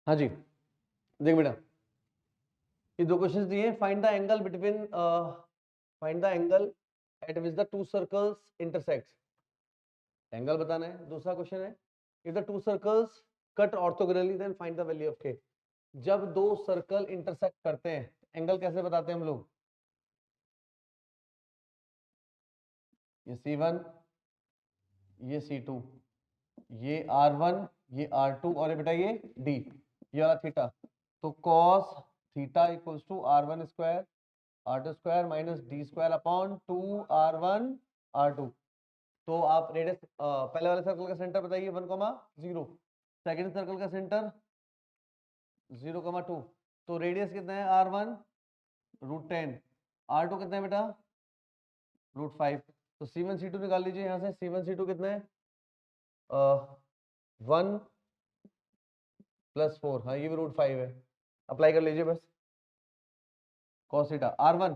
हाँ जी, देख बेटा, ये दो क्वेश्चंस दिए। Find the angle between find the angle at which the two circles intersect. Angle बताना है। दूसरा क्वेश्चन है if the two circles cut orthogonally then find the value of K. जब दो सर्कल इंटरसेक्ट करते हैं एंगल कैसे बताते हैं हम लोग? ये C1, ये C2, ये R1, ये R2 और ये बेटा ये D, ये वाला थीटा। तो cos theta equals to R1 square R2 square minus D square upon 2R1 R2। तो आप रेडियस पहले वाले सर्कल का सेंटर बताइए 1,0, सेकंड सर्कल का सेंटर 0,2। तो रेडियस कितना है R1 √10, R2 कितना है बेटा √5। तो C1 C2 निकाल लीजिए यहाँ से। C1 C2 कितना है 1 + 4, हाँ ये भी √5 है। अप्लाई कर लीजिए बस। cos theta R1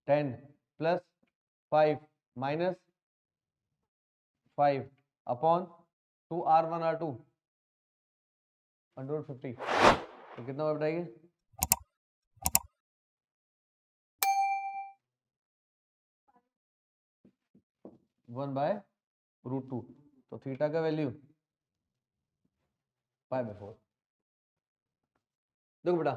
10 + 5 minus 5 upon 2R1 R2 150। तो कितना हुआ बताइए? 1/√2। तो थीटा का वैल्यू 5/4। देखो बेटा,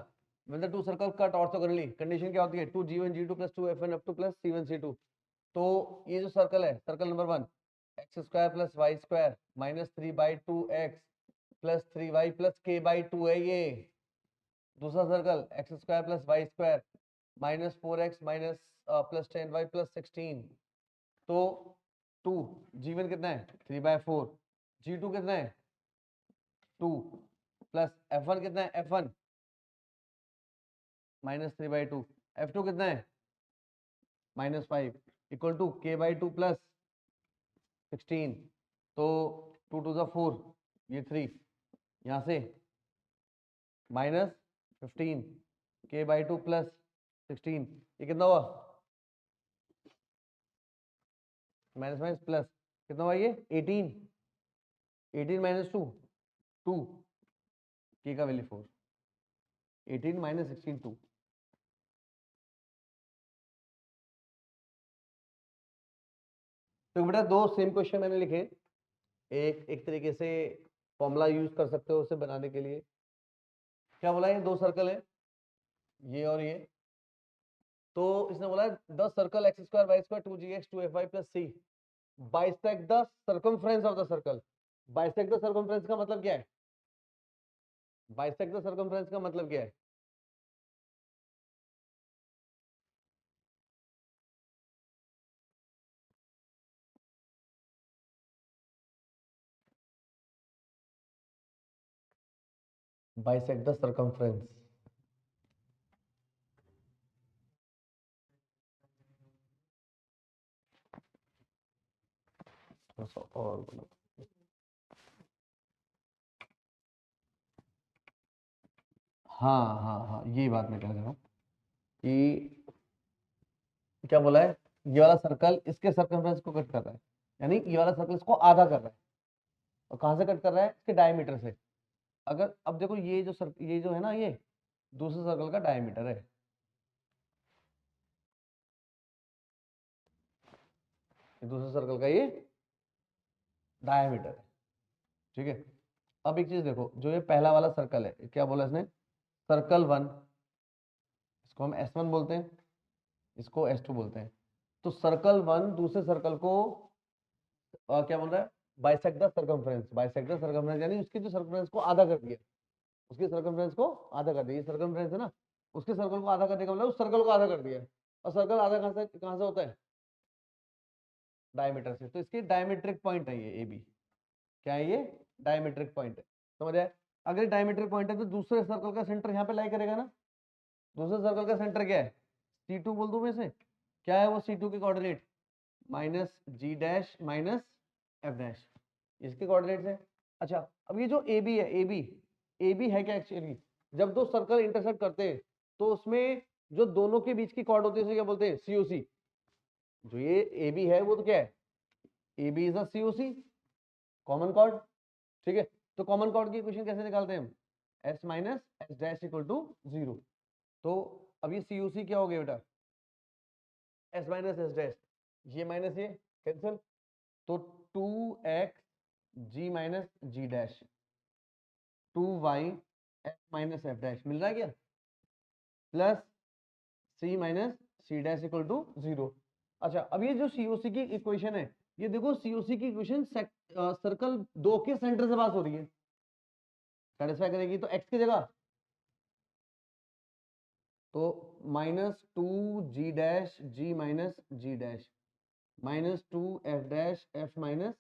when the two circles cut orthogonally condition क्या होती है? 2G1 G2 + 2F1 F2 + C1 C2। तो ये जो सर्कल है, circle number 1 x² + y² -3/2x + 3y + k/2 है ये। दूसरा circle x² + y² -4x + 10y + 16। तो 2 G1 कितना है 3/4, G2 कितना है 2 प्लस F1 कितना है F1 -3/2, F2 कितना है -5 इक्वल टू k/2 + 16। तो 2 2 4, ये 3 यहाँ से -15 k/2 + 16, ये कितना हुआ माइनस माइनस प्लस कितना हुआ ये 18, 18 - 2 2, k का वैल्यू 4, 18 - 16 2। तो बेटा दो सेम क्वेश्चन मैंने लिखे। एक तरीके से फॉर्मूला यूज कर सकते हो उसे बनाने के लिए। क्या बोला? ये दो सर्कल है, ये और ये। तो इसने बोला 10 circle x² y² 2gx 2fy + c bisect the circumference of the circle. Bisect the circumference का मतलब क्या है? बाइसेक्ट द सर्कमफ्रेंस का मतलब क्या है? Bisect the circumference. और हाँ हाँ हाँ, यही बात मैं कह रहा हूँ कि क्या बोला है, ये वाला सर्कल इसके सर्कमफ्रेंस को कट कर रहा है, यानी ये वाला सर्कल इसको आधा कर रहा है। और कहाँ से कट कर रहा है? इसके डायमीटर से। अगर अब देखो ये जो है ना, ये दूसरे सर्कल का डायमीटर है। दूसरे सर्कल का ये डायमीटर है, ठीक है। अब एक चीज देखो, जो ये पहला वाला सर्कल है, क्या बोला इसने? सर्कल 1, इसको हम S1 बोलते हैं, इसको S2 बोलते हैं। तो सर्कल 1 दूसरे सर्कल को क्या बोल रहा है? Bisect the circumference. Bisect the circumference यानी उसकी जो सर्कमफ्रेंस को आधा कर दिया, उसके सर्कमफ्रेंस को आधा कर दिया। ये सर्कमफ्रेंस है ना, उसके सर्कल को आधा करने का मतलब उस सर्कल को आधा कर दिया। और सर्कल आधा कहाँ से होता है? डायमीटर से। तो इसकी डायमेट्रिक पॉइंट है ये AB। क्या है ये? डायमेट्रिक पॉइंट है। समझ आए? अगर डायमेट्रिक पॉइंट है तो दूसरे सर्कल का सेंटर यहाँ पे लाई करेगा ना। दूसरे सर्कल का सेंटर क्या है? C2 बोल दूं मैं से। क्या है वो C2 के कोऑर्डिनेट? -G' -F', इसके कोऑर्डिनेट्स है। अच्छा, अब ये जो AB है, AB है क्या एक्चुअली? जब दो सर्कल इंटरसेक्ट करते हैं तो उसमें जो दोनों के बीच की कॉर्ड होती है उसे क्या बोलते हैं? COC। जो ये AB है वो तो क्या है? AB is a COC, common chord, ठीक है। तो कॉमन कॉर्ड की इक्वेशन कैसे निकालते हैं हम? s minus S dash equal to 0। तो अब ये COC क्या हो गया बेटा? s माइनस एस डैश, ये माइनस ये कैंसिल, तो 2x g minus G dash 2y f minus F dash मिल रहा है क्या? Plus c minus C dash equal to 0। अच्छा, अब ये जो COC की इक्वेशन है, ये देखो COC की इक्वेशन सर्कल 2 के सेंटर से पास हो रही है, सेटिस्फाई करेगी। तो x की जगह तो -2g minus G dash -2f f minus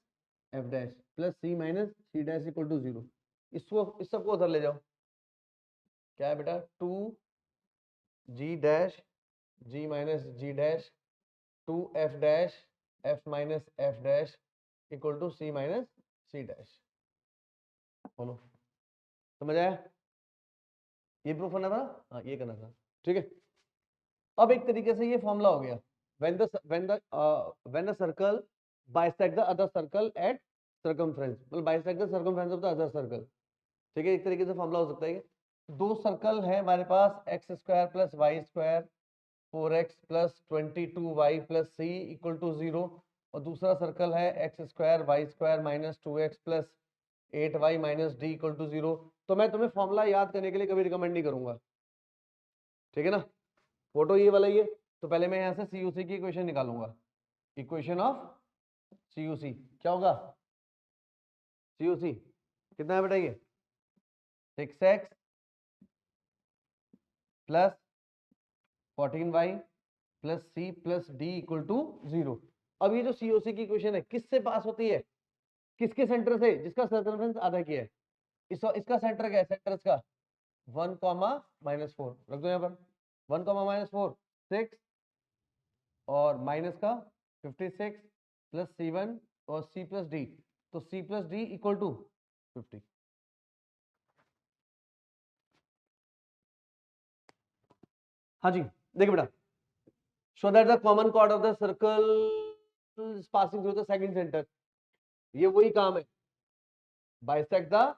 F dash plus c minus C dash equal to 0। इसको इस सबको उधर ले जाओ। क्या है बेटा? 2g minus G dash 2f f minus F dash equal to c minus C dash. बोलो, समझ आया? ये प्रूफ करना था, हाँ ये करना था, ठीक है। अब एक तरीके से ये फॉर्मूला हो गया, when the circle bisect the other circle at circumference, मतलब bisect the circumference of the other circle, ठीक है। एक तरीके से फॉर्मूला हो सकता है। दो सर्कल है हमारे पास, X square plus Y square 4x plus 22y plus C equal to 0, और दूसरा सर्कल है X square Y square minus 2x plus 8y minus D equal to 0। तो मैं तुम्हें फॉर्मूला याद करने के लिए कभी रिकमेंड नहीं करूंगा, ठीक है ना। फोटो ये वाला ही है, तो पहले मैं यहाँ से COC की इक्वेशन निकालूंगा। इक्वेशन ऑफ COC क्या होगा? COC कितना है बेटा? ये 6x plus 14y plus C plus D equal to 0। अब ये जो COC की इक्वेशन है किससे पास होती है? किसके सेंटर से? जिसका सर्कमफ्रेंस आधा किया है। इसका सेंटर क्या है? सेंटर इसका 1 कॉमा -4 रख दो यहाँ पर। 1 कॉमा -4 6 और माइनस का 56 प्लस C1 और C प्लस डी, तो C plus D equal to 50। हाँ जी, देखिए बेटा, show that the common chord of the circle passing through the second centre, ये वही काम है, बाइसेक्ट द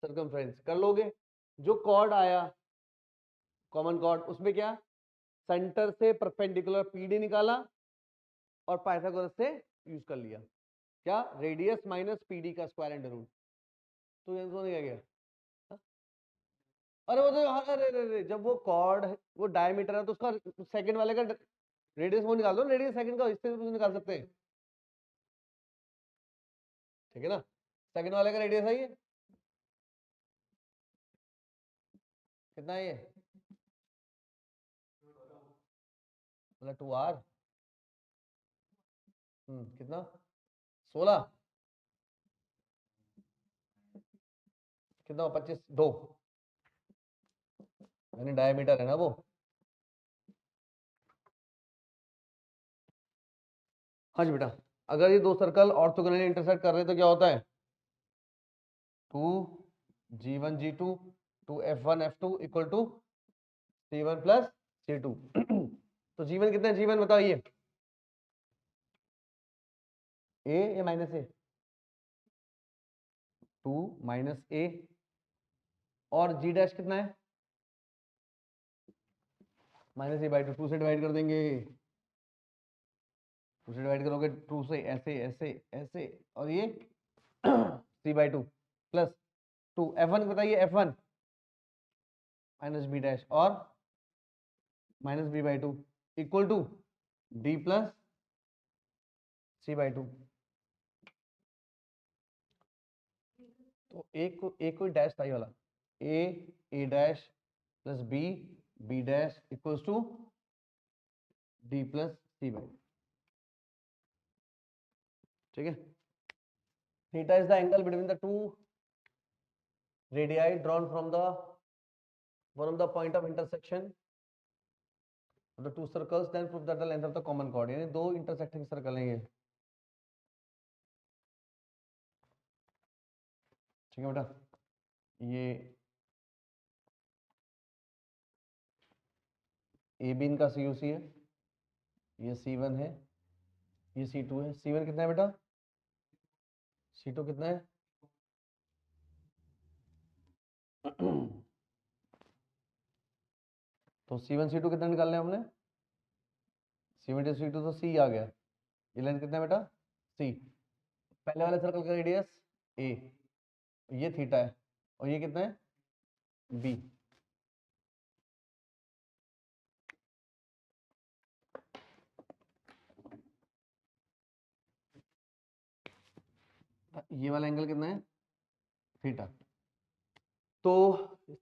सर्कमफ्रेंस कर लोगे। जो कॉर्ड आया कॉमन कॉर्ड, उसमें क्या सेंटर से परपेंडिकुलर PD निकाला और पाइथागोरस से यूज कर लिया, क्या रेडियस माइनस PD का स्क्वायर अंडर रूट। तो ये समझ क्या गया? अरे वो तो अरे अरे अरे, जब वो कॉर्ड वो डायमीटर है तो उसका सेकंड वाले का रेडियस वो निकाल दो, रेडियस सेकंड का इससे भी निकाल सकते हैं, ठीक है ना। सेकंड वाले का रेडियस है ये कितना है? ये मतलब 2r, कितना 16, कितना 25 2, यानी डायमीटर है ना वो। हाँ जी बेटा, अगर ये दो सर्कल ऑर्थोगोनली इंटरसेक्ट कर रहे हैं तो क्या होता है? 2g1 g2 2f1 f2 equal to c1 plus c2। तो g1 कितना है? g1 बताइए, a या माइनस ए? 2 माइनस ए, और g डैश कितना है? माइनस ए बाई 2, 2 से डिवाइड कर देंगे, 2 से डिवाइड करोगे 2 से ऐसे ऐसे ऐसे, और ये c/2 प्लस 2 f1 बताइए, f1 माइनस बी डैश और minus b/2 equal to d plus c/2। तो एक कोई डैश था ये वाला, a dash plus b dash equals to d plus c/2, ठीक है। Theta is the angle between the two radii drawn from the one of the point of intersection of the two circles, then prove that the length of the common chord, यानी दो intersecting circle हैं ये, ठीक है बेटा। ये A B इनका COC है, ये C1 है, ये C2 है। C1 कितना है बेटा? C2 कितना है? तो C1 C2 कितना निकालने हमने, C1 C2 तो C आ गया, ये लेंथ कितना है बेटा C, पहले वाले सर्कल का रेडियस A, ये थीटा है और ये कितना है B। ये वाला एंगल कितना है थीटा। तो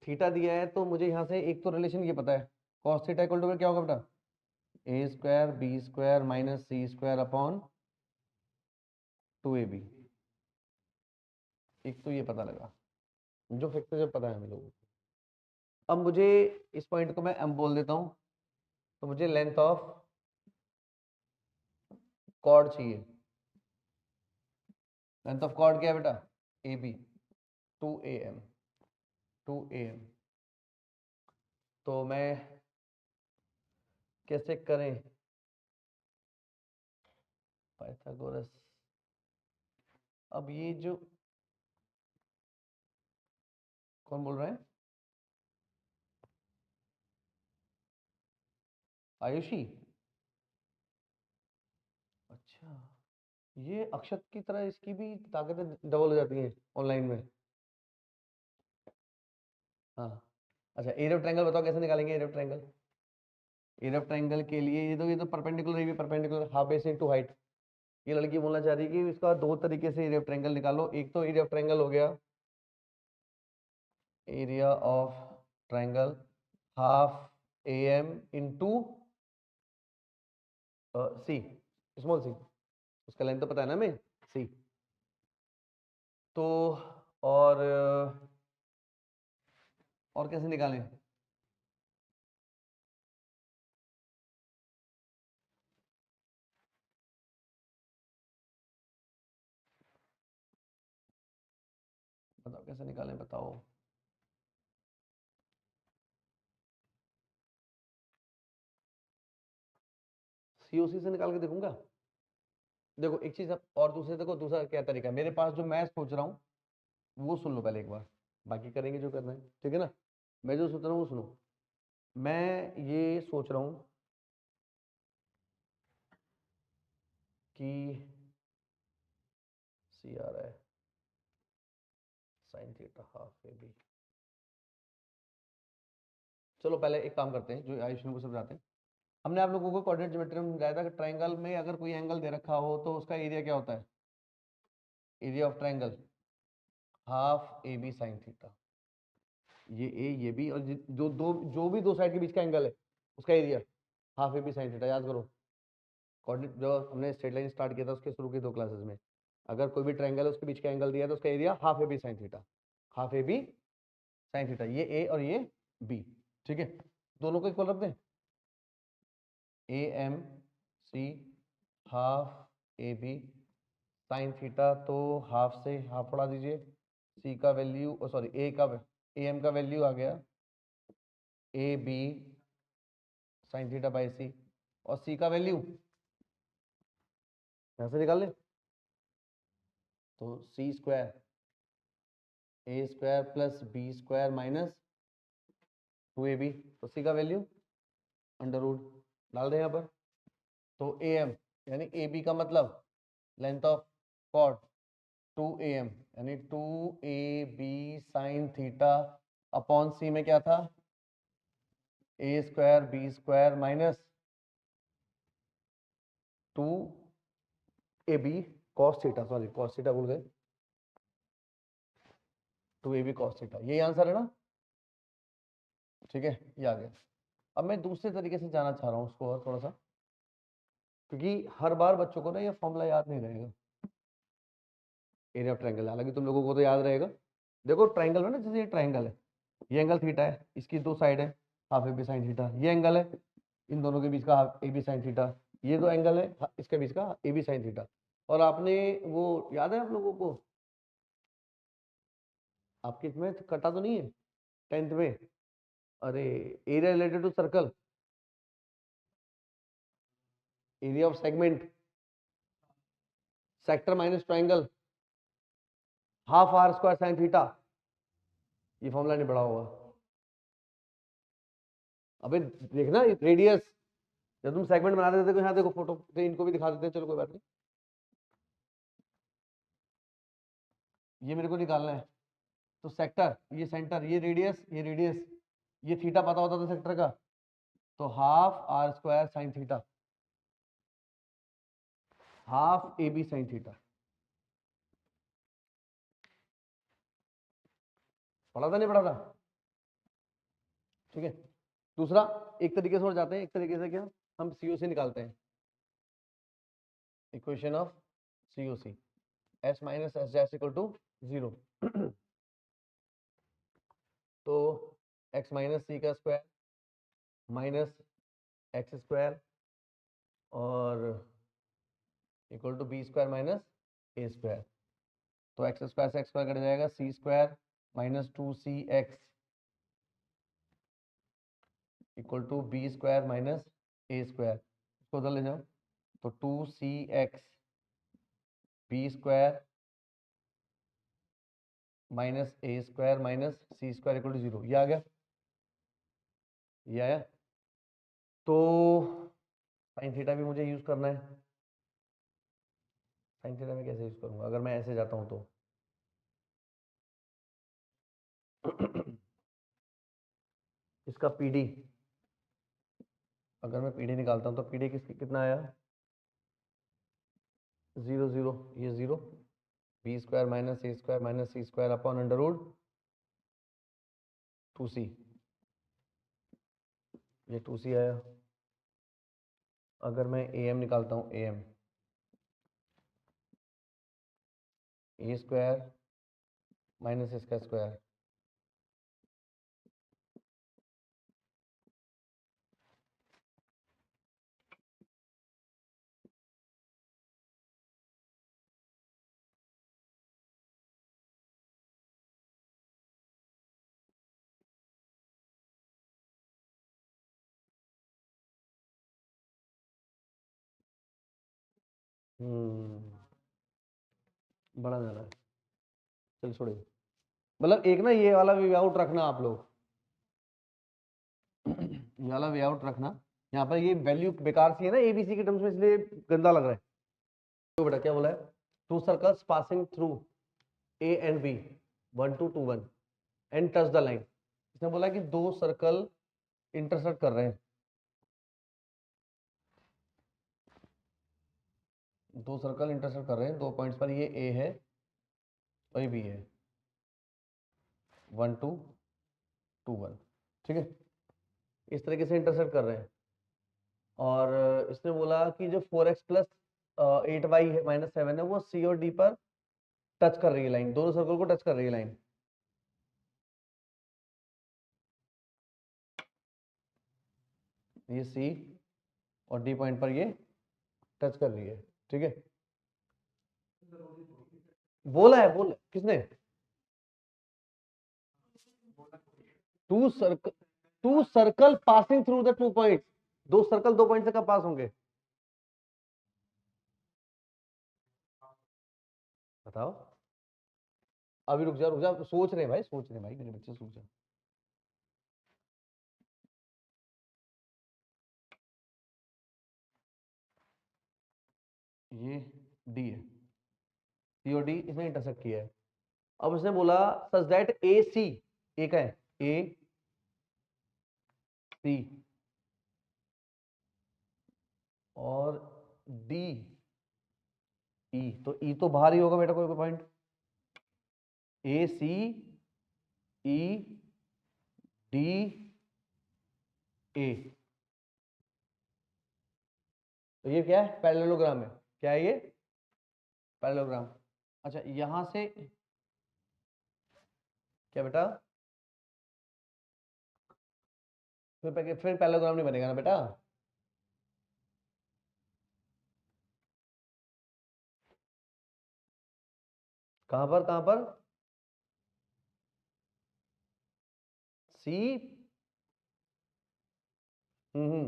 थीटा दिया है तो मुझे यहाँ से एक तो रिलेशन ये पता है, cos थीटा इक्वल टू क्या होगा बेटा, A square B square minus C square upon 2AB। एक तो ये पता लगा, जो फैक्टर जब पता है हम लोगों को। अब मुझे इस पॉइंट को मैं M बोल देता हूँ, तो मुझे लेंथ ऑफ कॉर्ड चाहिए। लेंथ ऑफ कॉर्ड क्या है बेटा, AB 2AM 2AM। तो मैं कैसे करें, पाइथागोरस। अब ये जो कौन बोल रहा है, आयुषी, अच्छा ये अक्षत की तरह इसकी भी ताकतें डबल हो जाती हैं ऑनलाइन में। हाँ अच्छा, एरिया ऑफ ट्रायंगल बताओ कैसे निकालेंगे area of triangle. Area of triangle के लिए ये तो परपेंडिकुलर, ये भी perpendicular, half base into height. ये लड़की बोलना चाह रही है कि इसका दो तरीके से एरिया ऑफ ट्रायंगल निकालो। एक तो एरिया ऑफ ट्रायंगल हो गया area of triangle half AM into C, small C, उसका लेंथ तो पता है ना हमें सी। तो और और कैसे निकालें, बताओ कैसे निकालें बताओ। COC से निकाल के देखूंगा। देखो एक चीज, अब और दूसरे देखो दूसरा क्या तरीका है मेरे पास, जो मैं सोच रहा हूँ वो सुन लो पहले एक बार, बाकी करेंगे जो करना है, ठीक है ना। मैं जो सोच रहा हूँ वो सुनो। मैं ये सोच रहा हूँ कि सी आ रहा है sine theta half A B. चलो पहले एक काम करते हैं जो आयुष्मान को समझाते हैं। हमने आप लोगों को कोऑर्डिनेट ज्योमेट्री में समझाया था कि ट्रायंगल में अगर कोई एंगल दे रखा हो तो उसका एरिया क्या होता है, area of triangle half A B sine theta. ये ए ये बी और जो भी दो साइड के बीच का एंगल है उसका area half A B sine theta. याद करो कोऑर्डिनेट जो हमने स्ट्रेट लाइन स्टार्ट किया था उसके शुरू की दो क्लासेस में, अगर कोई भी ट्रायंगल है उसके बीच का एंगल दिया है तो उसका area half A B sine theta, half A B sine theta. ये ए और ये बी, ठीक है, दोनों को इक्वल रख दें। A M C half A B sine theta, तो हाफ से हाफ उड़ा दीजिए, सी का वैल्यू सॉरी ए का ए एम का वैल्यू आ गया A B sine theta by C, और सी का वैल्यू यहाँ से निकाल लें, तो C square A square plus B square minus 2AB, तो सी का वैल्यू अंडर रूट डाल दें यहाँ पर। तो ए एम यानी ए बी का मतलब लेंथ ऑफ कॉर्ड 2AM यानी 2AB साइन थीटा अपॉन सी में क्या था A square B square minus 2AB cos theta, sorry cos theta भूल गए, 2AB कॉस थीटा, यही आंसर है ना, ठीक है ये आ गया। अब मैं दूसरे तरीके से जाना चाह रहा हूँ उसको और थोड़ा सा, क्योंकि हर बार बच्चों को ना ये फॉर्मूला याद नहीं रहेगा एरिया ऑफ ट्रायंगल, हालांकि तुम लोगों को तो याद रहेगा। देखो ट्रायंगल में ना, जैसे ये ट्रायंगल है, ये एंगल थीटा है, इसकी दो साइड है half A B sine theta, ये एंगल है इन दोनों के बीच का half A B sine theta, ये दो एंगल है इसके बीच का ए बी साइन थीटा। और आपने वो याद है आप लोगों को, आपके इसमें कटा तो नहीं है 10th में, अरे area related to circle, area of segment, sector minus triangle, half R square sine theta, ये फॉर्मूला नहीं पढ़ा होगा। अबे देखना रेडियस, जब तुम सेगमेंट बना देते हो, यहाँ देखो फोटो, तो इनको भी दिखा देते हैं, चलो कोई बात नहीं। ये मेरे को निकालना है, तो सेक्टर, ये सेंटर, ये रेडियस, ये रेडियस, ये थीटा पता होता था सेक्टर का, तो half R square sine theta, half A B sine theta. पढ़ा था नहीं पढ़ा था? ठीक है। दूसरा, एक तरीके से और जाते हैं, एक तरीके से क्या हम सीओसी निकालते हैं, equation of COC, S minus S dash equal to 0। तो एक्स माइनस सी का स्क्वायर माइनस एक्स स्क्वायर और equal to B square minus A square. तो एक्स स्क्वायर से एक्स स्क्वायर कट जाएगा, C square minus 2cx equal to B square minus A square. इसको उधर ले जाओ, तो 2cx B square minus A square minus C square equal to 0। ये आ गया, ये आया। तो साइन थीटा भी मुझे यूज करना है। साइन थीटा में कैसे यूज करूंगा, अगर मैं ऐसे जाता हूं तो इसका पीडी, अगर मैं पीडी निकालता हूं तो पीडी कितना आया, 0 0, ये 0, B square minus A square minus C square upon under root 2c, ये 2c आया। अगर मैं ए एम निकालता हूँ, ए स्क्वायर माइनस इसका स्क्वायर, बड़ा जाना है, चल छोड़िए। मतलब एक ना ये वाला वे आउट रखना आप लोग, ये वाला वे आउट रखना। यहाँ पर ये वैल्यू बेकार सी है ना एबीसी के टर्म्स में, इसलिए गंदा लग रहा है। तो बेटा क्या बोला है, two circles passing through A and B 1 2 2 1 and touch the line. इसने बोला कि दो सर्कल इंटरसेक्ट कर रहे हैं, दो सर्कल इंटरसेक्ट कर रहे हैं दो पॉइंट्स पर, ये ए है और ये बी है, 1 2 2 1, ठीक है। इस तरीके से इंटरसेक्ट कर रहे हैं। और इसने बोला कि जो 4x प्लस 8y है माइनस 7 है, वो सी और डी पर टच कर रही है लाइन, दोनों सर्कल को टच कर रही है लाइन। ये सी और डी पॉइंट पर ये टच कर रही है, ठीक है। बोला किसने, two circle, two circle passing through the 2 point, दो सर्कल दो पॉइंट से कब पास होंगे बताओ। अभी रुक जा, सोच रहे भाई, सोच रहे भाई, मेरे बच्चे सोच रहे। ये डी है, सी और डी इसने इंटरसेक्ट किया है। अब उसने बोला सच दैट ए सी, ए का है ए सी और डी ई, तो ई तो बाहर ही होगा बेटा, कोई point, A C E D A, तो ये क्या है, पैरेललोग्राम है। क्या है ये, पैरेललोग्राम। अच्छा यहां से क्या बेटा, फिर पैरेललोग्राम नहीं बनेगा ना बेटा। कहां पर सी, हम्म,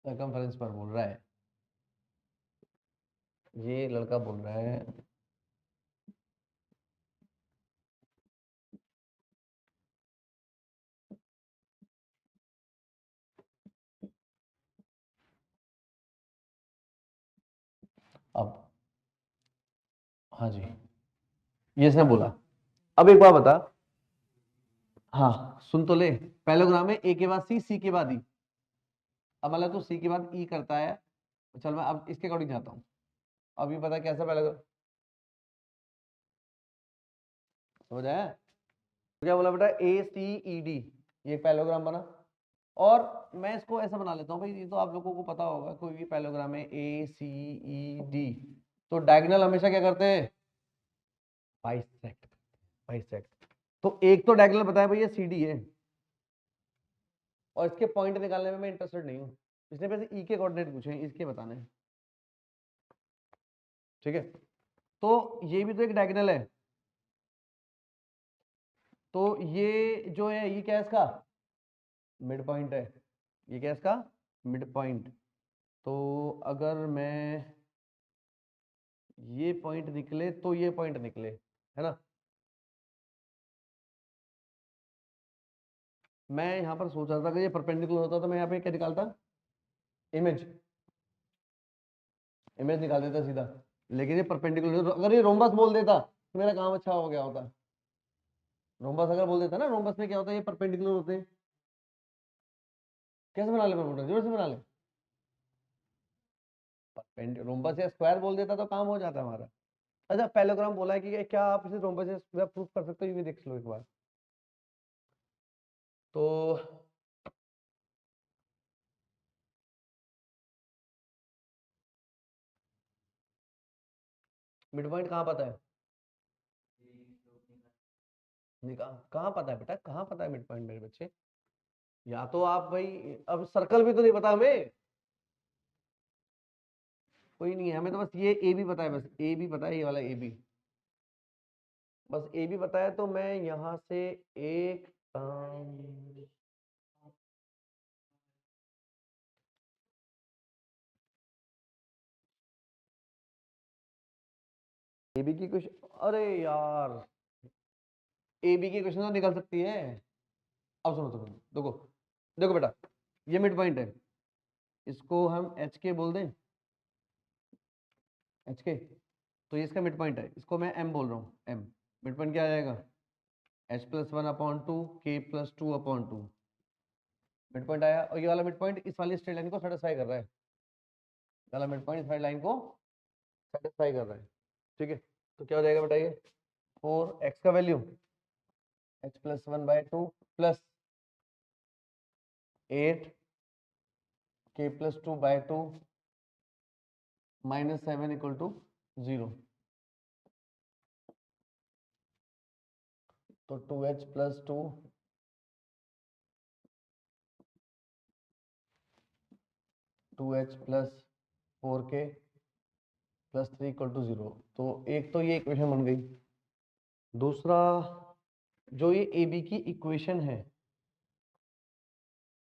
सर्कमफ्रेंस पर बोल रहा है, ये लड़का बोल रहा है अब, हाँ जी, ये इसने बोला। अब एक बात बता, हाँ सुन तो ले, पैरेललोग्राम में ए के बाद सी, सी के बाद ई। अब मतलब तू सी के बाद ई करता है, चल मैं अब इसके अकॉर्डिंग जाता हूँ। अब ये पता कैसा पैरेललोग्राम, समझ आया? तो क्या बोला बेटा, ए सी ई डी, ये पैरेललोग्राम बना। और मैं इसको ऐसा बना लेता हूँ भाई, ये तो आप लोगों को पता होगा, कोई भी पैरेललोग्राम है ए सी ई डी, तो डायगोनल हमेशा क्या करते हैं, बाइसेक्ट, बाइसेक्ट। तो एक तो डायगोनल बताया भाई ये सी डी है, और इसके पॉइंट निकालने में मैं इंटरेस्टेड नहीं हूँ, इसने वैसे ई के कोऑर्डिनेट पूछे हैं, इसके बताने हैं, ठीक है? तो ये भी तो एक डायगोनल है, तो ये जो है ये क्या है इसका, मिड पॉइंट है, ये क्या है इसका, मिड पॉइंट। तो अगर मैं ये पॉइंट निकले तो ये पॉइंट निकले, है ना? मैं यहाँ पर सोच रहा था कि ये परपेंडिकुलर होता तो मैं यहाँ पे क्या निकालता, इमेज, इमेज निकाल देता सीधा। लेकिन ये परपेंडिकुलर, अगर ये रोम्बस बोल देता तो मेरा काम अच्छा हो गया होता। रोम्बस अगर बोल देता ना, रोम्बस में क्या होता है, ये परपेंडिकुलर होते हैं। कैसे बना ले परपेंडिकुलर, जोर से बना ले। रोम्बस या स्क्वायर बोल देता तो काम हो जाता हमारा। अच्छा पैरेललोग्राम बोला है कि क्या आप इसे रोम्बस या स्क्वायर प्रूफ कर सकते हो, ये भी देख लो एक बार। तो मिड पॉइंट कहाँ पता है, कहाँ पता है बेटा, कहाँ पता है मिड पॉइंट मेरे बच्चे? या तो आप भाई, अब सर्कल भी तो नहीं पता हमें, कोई नहीं है हमें, तो बस ये ए बी पता है, बस ए बी पता है, ये वाला ए बी, बस ए बी पता है। तो मैं यहाँ से एक ए बी की कुछ, अरे यार ए बी की क्वेश्चन तो निकल सकती है। अब सुनो सुनो, देखो देखो बेटा, ये मिड पॉइंट है, इसको हम एच के बोल दें, एच के, तो ये इसका मिड पॉइंट है, इसको मैं एम बोल रहा हूँ, एम। मिड पॉइंट क्या आ जाएगा, H plus one upon two K plus two upon two, mid point आया। और ये वाला मिड पॉइंट इस वाली स्ट्रेट लाइन को सेटिस्फाई कर रहा है, वाला मिड पॉइंट इस वाली लाइन को सेटिस्फाई कर रहा है, ठीक है? तो क्या हो जाएगा बताइए, फोर एक्स का value H plus one by two plus eight K plus two by two minus seven equal to zero. तो two H plus two, two H plus four K plus three equal to zero. तो एक तो ये equation बन गई। दूसरा, जो ये ए बी की इक्वेशन है,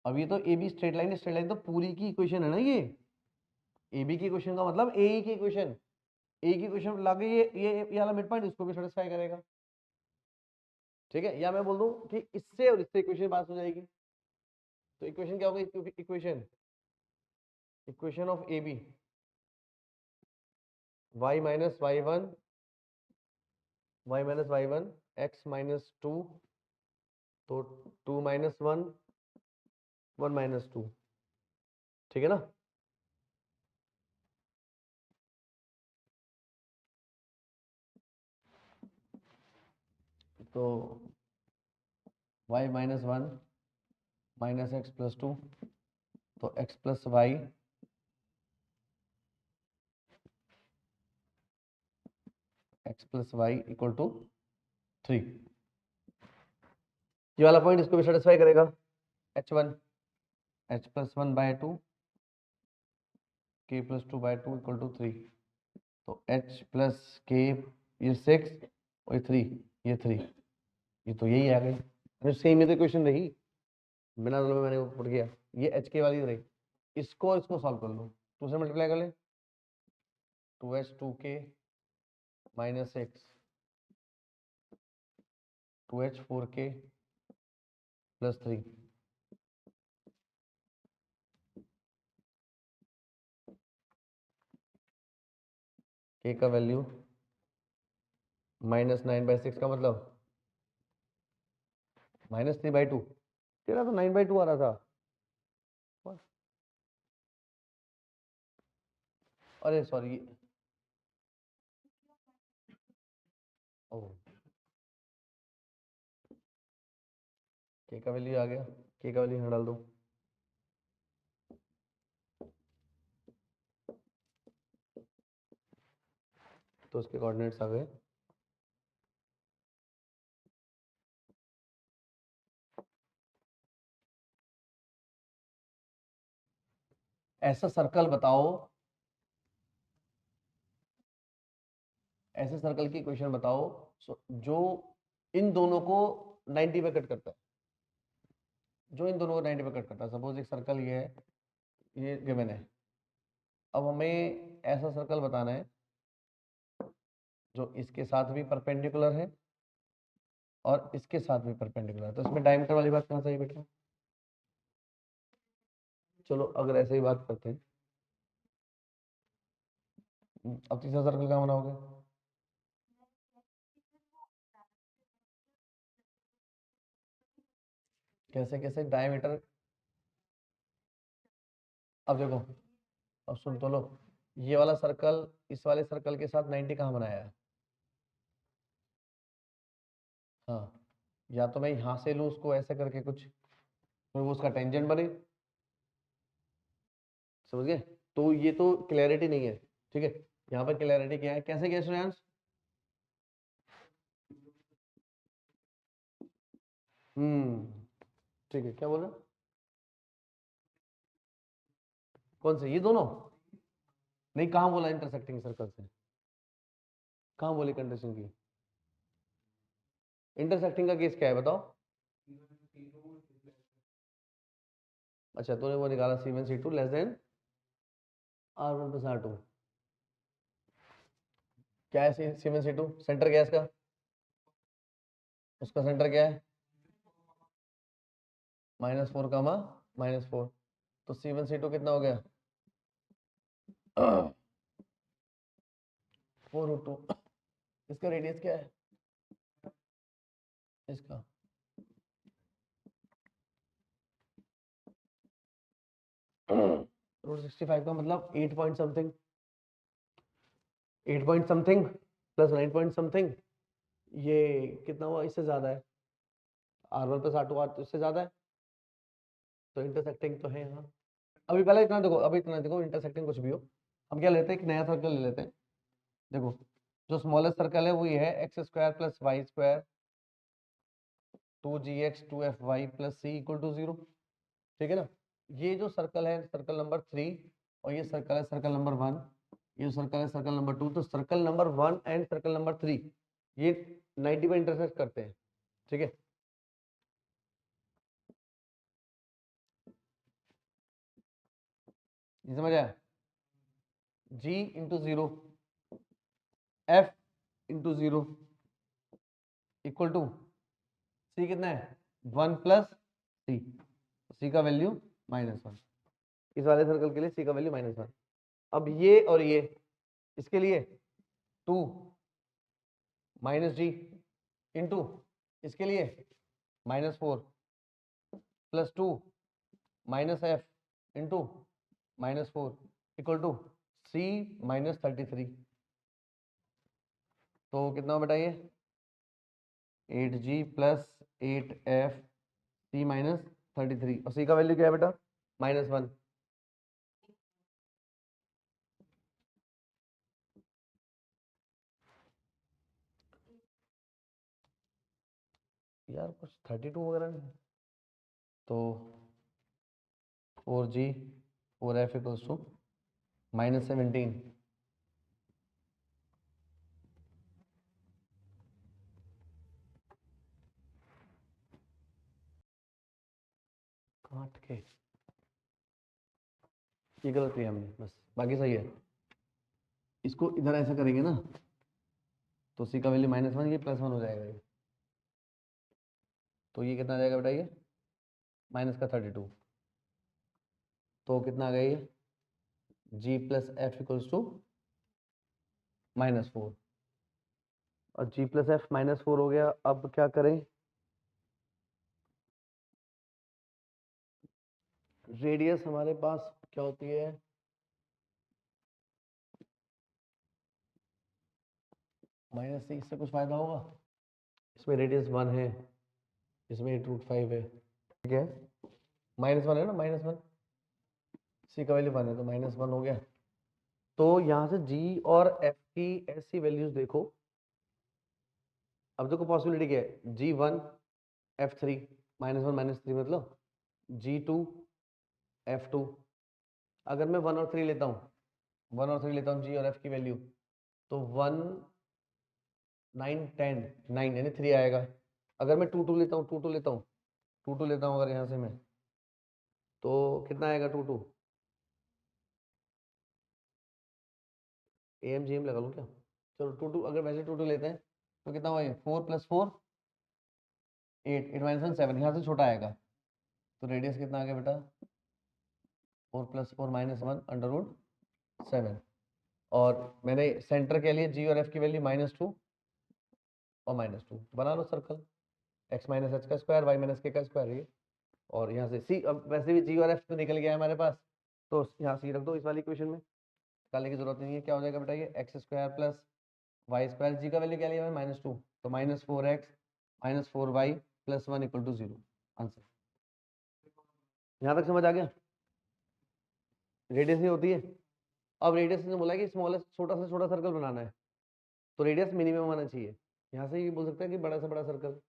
अब ये तो ए बी स्ट्रेट लाइन तो पूरी की इक्वेशन है ना, ये बी की इक्वेशन का मतलब ए की इक्वेशन, ए की इक्वेशन लाके ये वाला मिड पॉइंट इसको भी सेटिस्फाई करेगा, ठीक है? या मैं बोल दूं कि इससे और इससे इक्वेशन पास हो जाएगी। तो इक्वेशन क्या होगी, equation, equation of A B, Y minus Y one, Y minus Y one, X minus two, तो two minus one, one minus two, ठीक है ना? तो y minus one minus X plus two, तो x plus Y X plus Y equal to three. ये वाला point इसको भी सेटिस्फाई करेगा, H one H plus one by two K plus two by two equal to three. तो H plus के, ये six और ये थ्री, ये थ्री, ये तो यही आ गई, सेम ही तो क्वेश्चन रही, बिना दोनों में मैंने पुट किया, ये एच के वाली रही। इसको सॉल्व कर लो, 2 से मल्टीप्लाई कर ले, 2h2k minus x, 2h4k plus 3, k का वैल्यू -9/6 का मतलब -3/2। तेरा तो 9/2 आ रहा था। अरे सॉरी, ओ k का वैल्यू आ गया, k का वैल्यू यहाँ डाल दो, तो उसके कोऑर्डिनेट्स आ गए। ऐसा सर्कल बताओ, ऐसे सर्कल की इक्वेशन बताओ जो इन दोनों को 90 पे कट करता है, जो इन दोनों को 90 पे कट करता है। सपोज एक सर्कल ये है, ये गिवन है। अब हमें ऐसा सर्कल बताना है जो इसके साथ भी परपेंडिकुलर है और इसके साथ भी परपेंडिकुलर है। तो इसमें डायमीटर वाली बात कहाँ से आई बेटा? चलो अगर ऐसे ही बात करते हैं, अब तीसरा सर्कल कहाँ बनाओगे? कैसे कैसे डायमीटर? अब देखो, अब सुन तो लो, ये वाला सर्कल इस वाले सर्कल के साथ 90 कहाँ बनाया है? हाँ, या तो मैं यहाँ से लूँ उसको ऐसे करके कुछ, तो वो उसका टेंजेंट बने, समझ गए? तो ये तो क्लैरिटी नहीं है, ठीक है। यहाँ पर क्लैरिटी क्या है, कैसे क्या श्रेयांश? ठीक है, क्या बोल रहे? कौन से, ये दोनों? नहीं, कहाँ बोला इंटरसेक्टिंग सर्कल से? कहाँ बोली कंडीशन की? इंटरसेक्टिंग का केस क्या है बताओ? अच्छा, तूने वो निकाला C1 C2 less than R1 plus R2। क्या है C1 C2? सेंटर क्या है इसका? उसका सेंटर क्या है? -4 कामा -4। तो C1 C2 कितना हो गया? 4√2। इसका रेडियस क्या है इसका? √65 का मतलब 8 point something, 8 point something plus 9 point something, ये कितना हुआ? इससे ज्यादा है। R1 प्लस R2 इससे ज्यादा है, तो इंटरसेक्टिंग तो है यहाँ। अभी पहले इतना देखो, अभी इतना देखो, इंटरसेक्टिंग कुछ भी हो, हम क्या लेते हैं, एक नया सर्कल ले लेते हैं। देखो, जो स्मॉलेस्ट सर्कल है वो ये है, x² plus y² 2gx 2fy plus c equal to 0, ठीक है ना? ये जो सर्कल है सर्कल नंबर 3, और ये सर्कल है सर्कल नंबर 1, ये सर्कल है सर्कल नंबर 2। तो circle number 1 and circle number 3 ये 90 पे इंटरसेक्ट करते हैं, ठीक है। ये समझ आया? g into 0 f into 0 equal to c कितना है? 1 प्लस c, c का वैल्यू -1। इस वाले सर्कल के लिए c का वैल्यू -1। अब ये और ये, इसके लिए 2 -g इंटू, इसके लिए -4 plus 2 -f into -4 equal to c -33। तो कितना हो बेटा ये? 8g प्लस 8f c -33, और c का वैल्यू क्या है बेटा? -1। यार कुछ 32 वगैरह नहीं, तो 4g 4f इक्वल्स टू -17। काट के ये गलत किया हमने, बस बाकी सही है। इसको इधर ऐसा करेंगे ना तो सी का वैल्यू -1, ये +1 हो जाएगा ये। तो ये कितना आ जाएगा बेटा, ये -32, तो कितना आ गया ये g + f = -4, और g + f -4 हो गया। अब क्या करें, रेडियस हमारे पास क्या होती है, -6, इससे कुछ फायदा होगा, इसमें रेडियस 1 है, इसमें √5 है, ठीक है, -1 है ना, -1, सी का वैल्यू 1 है तो -1 हो गया। तो यहाँ से जी और एफ की ऐसी वैल्यूज देखो। अब देखो पॉसिबिलिटी क्या है, G1 F3 -1 -3 मतलब G2 F2। अगर मैं 1 और 3 लेता हूँ, 1 और 3 लेता हूँ जी और एफ की वैल्यू, तो 1 9 10 9 यानी 3 आएगा। अगर मैं 2 2 लेता हूँ, 2 2 लेता हूँ, 2 2 लेता हूँ अगर यहाँ से मैं, तो कितना आएगा 2 2, AMGM लगा लूँ क्या, चलो 2 2, अगर वैसे 2 2 लेते हैं तो कितना हुआ, 4 + 4 8 8 -1 7, यहाँ से छोटा आएगा, तो रेडियस कितना आ गया बेटा, 4 + 4 -1 √7। और मैंने सेंटर के लिए जी और एफ की वैल्यू -2 और -2, बना लो सर्कल, x - h का स्क्वायर, y - k का स्क्वायर ये। और यहाँ से सी, अब वैसे भी जी और एफ तो निकल गया है हमारे पास, तो यहाँ सी रख दो इस वाली इक्वेशन में, निकालने की जरूरत नहीं है। क्या हो जाएगा बेटा, ये x² + y², जी का वैल्यू क्या लिया है -2, तो -4x -4y + 1 = 0, आंसर। यहाँ तक समझ आ गया, रेडियस ही होती है। अब रेडियस ने बोला कि स्मॉलेस्ट, छोटा से छोटा सर्कल बनाना है, तो रेडियस मिनिमम आना चाहिए। यहाँ से ये बोल सकता है कि बड़ा से बड़ा सर्कल,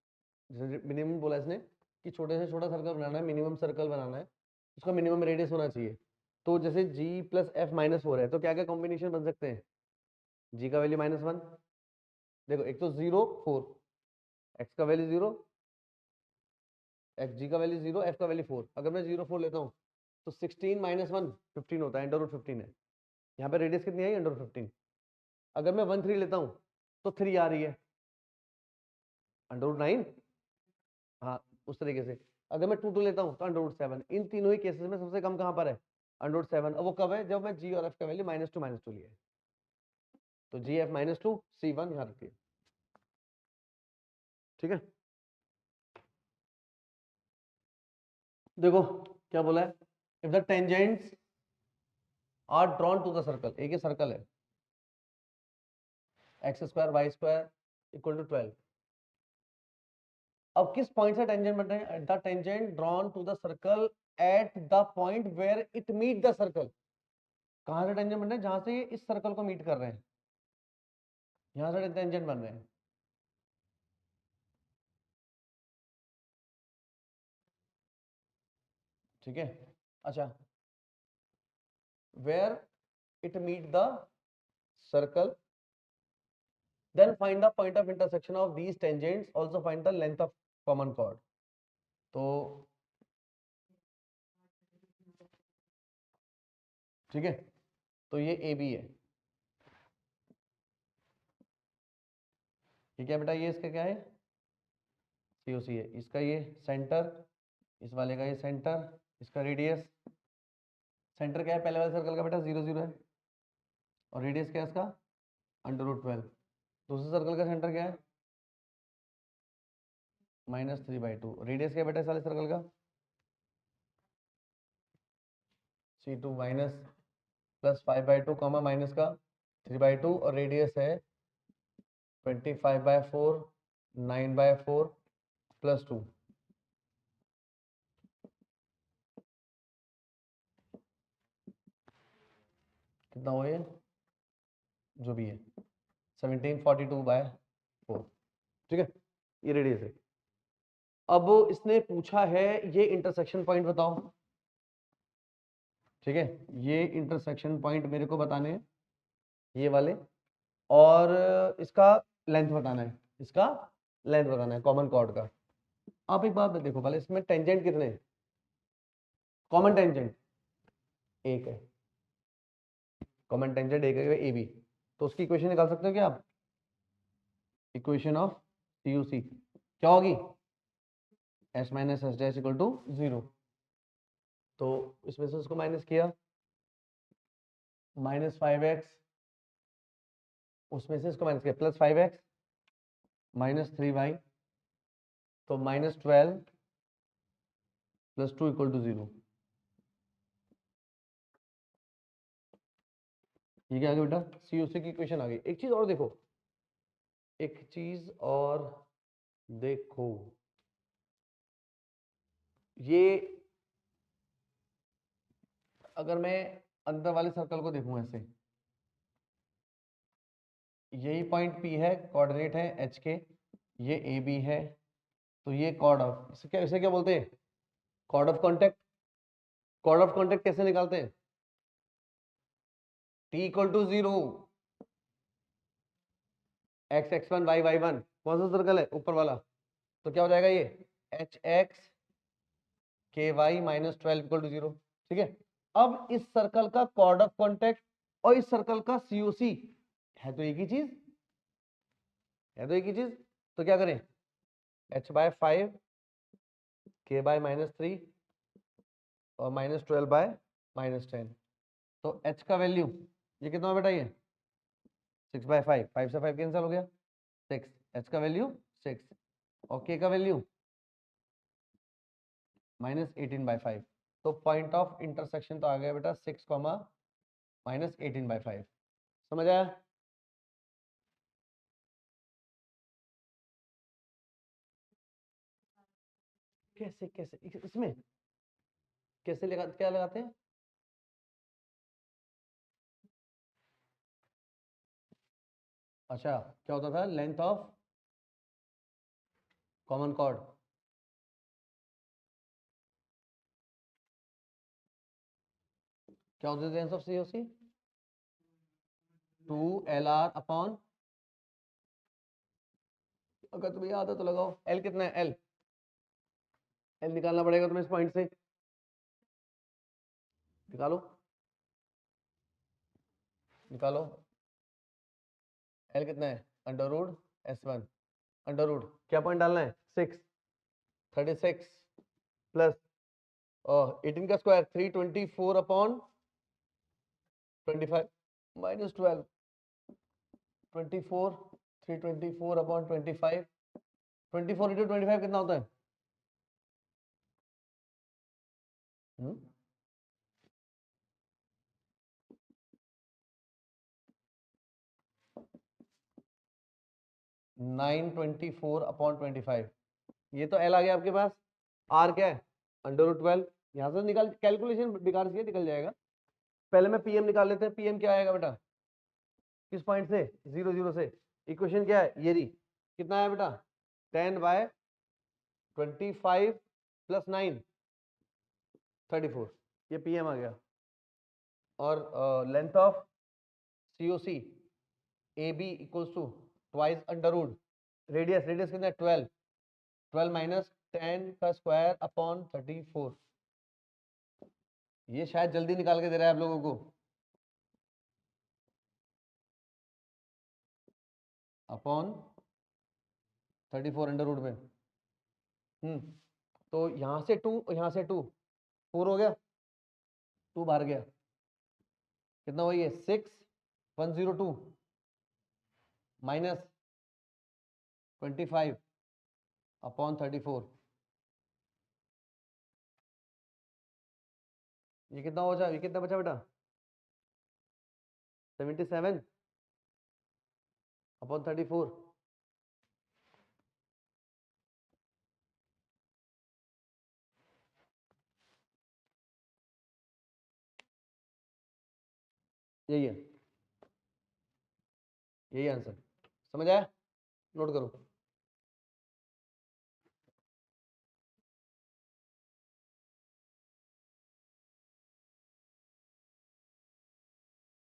जैसे मिनिमम बोला इसने कि छोटे से छोटा सर्कल बनाना है, मिनिमम सर्कल बनाना है, उसका मिनिमम रेडियस होना चाहिए। तो जैसे g + f -4 है, तो क्या क्या कॉम्बिनेशन बन सकते हैं, g का वैल्यू -1, देखो एक तो 0 4, x का वैल्यू 0, g का वैल्यू 0, f का वैल्यू 4। अगर मैं 0 4 लेता हूँ तो 16 - 1 15 होता है, √15 है। यहाँ पे रेडियस कितनी आई, √15। अगर मैं 1 3 लेता हूँ तो 3 आ रही है, √9, हाँ उस तरीके से। अगर मैं 2 2 लेता हूँ तो √7। इन तीनों ही केसेस में सबसे कम कहाँ पर है, √7। अब वो कब है, जब मैं जी और एफ का वैल्यू -2 लिया है, तो जी एफ -2 C1 यहाँ रखिए, ठीक है। देखो क्या बोला है, if the tangents are drawn to the circle, एक ही सर्कल है, x² y² = 12। अब किस पॉइंट से टेंजेंट बन रहे हैं, the tangent drawn to the circle at the point where it meet the circle. कहां से टेंजेंट बन रहे हैं, जहां से ये इस सर्कल को मीट कर रहे हैं, यहां से टेंजेंट बन रहे हैं, ठीक है। अच्छा, where it meet the circle, then find the point of intersection of these tangents, also find the length of common chord। तो ठीक है, तो ये ए बी है, ठीक है बेटा, ये इसका क्या है, सी ओ सी है, इसका ये सेंटर, इस वाले का ये सेंटर, इसका रेडियस, सेंटर क्या है पहले वाले सर्कल का बेटा, 0 0 है, और रेडियस क्या है इसका, √12। दूसरे सर्कल का सेंटर क्या है, -3/2। रेडियस क्या है बेटा इस वाले सर्कल का, C2 माइनस +5/2 माइनस का 3/2, और रेडियस है 25/4 9/4 +2। कितना हुआ ये, जो भी है 1742/4, ठीक है, ये रेडियस है। अब इसने पूछा है ये इंटरसेक्शन पॉइंट बताओ, ठीक है, ये इंटरसेक्शन पॉइंट मेरे को बताने हैं, ये वाले, और इसका लेंथ बताना है, इसका लेंथ बताना है कॉमन कॉर्ड का। आप एक बात देखो पहले, इसमें टेंजेंट कितने हैं, कॉमन टेंजेंट एक है, कॉमन टेंजेंट ए बी, तो उसकी इक्वेशन निकाल सकते हो क्या आप? Equation of C U C क्या होगी? S minus S dash equal to 0। तो इसमें से उसको माइनस किया, -5x, उसमें से इसको माइनस किया +5x -3y, तो -12 + 2 = 0। ये क्या आ गया बेटा? CUC की इक्वेशन आ गई। एक चीज और देखो, एक चीज और देखो, ये अगर मैं अंदर वाले सर्कल को देखूं ऐसे, यही पॉइंट P है, कोऑर्डिनेट है H के, ये AB है, तो ये कॉर्ड ऑफ, इसे क्या बोलते हैं? Chord of contact. Chord of contact कैसे निकालते हैं? T = 0, x x1 y y1, कौन सा सर्कल है? ऊपर वाला। तो क्या हो जाएगा ये? HX KY -12 = 0। ठीक है, अब इस सर्कल का कॉर्ड ऑफ कॉन्टेक्ट और इस सर्कल का COC है तो एक ही चीज, है तो एक ही चीज। तो क्या करें? H/5 K/-3 और -12/-10। तो H का वैल्यू ये कितना है बेटा? ये 6/5, 5 से 5 कैंसिल हो गया, 6। H का वैल्यू 6 और K का वैल्यू -18/5। तो पॉइंट ऑफ इंटरसेक्शन तो आ गया बेटा 6, -18/5। समझ आया? कैसे कैसे इसमें कैसे लगा, क्या लगाते हैं? अच्छा, क्या होता था? Length of common chord. क्या होती है लेंथ ऑफ COC? 2LR/, अगर तुम्हें याद है तो लगाओ। L कितना है? L निकालना पड़ेगा तुम्हें इस पॉइंट से, निकालो निकालो। L कितना है? √S1, अंडर रूट क्या पॉइंट डालना है? 6, 36 प्लस 18 का स्क्वायर 324/25 -12 24 324/25 24 × 25 कितना होता है? 924/25। ये तो L आ गया आपके पास। R क्या है? √12। यहाँ से निकाल, कैलकुलेशन बेकार से निकल जाएगा। पहले मैं PM निकाल लेते हैं। PM क्या आएगा बेटा? किस पॉइंट से? 0 0 से। इक्वेशन क्या है? ये रही। कितना है बेटा? 10/25 + 9 34। ये PM आ गया। और length of COC AB = twice under root radius कितना है? 12 -10 का स्क्वायर अपॉन 34। ये शायद जल्दी निकाल के दे रहा है आप लोगों को, अपॉन 34 अंडर रूट में। तो यहाँ से 2, यहाँ से 2, 4 हो गया, 2 बाहर गया, कितना हुआ? ये 6102 -25/34। ये कितना हो जाए? ये कितना बचा बेटा? 77/34। यही है, यही आंसर। समझ आया? नोट करो।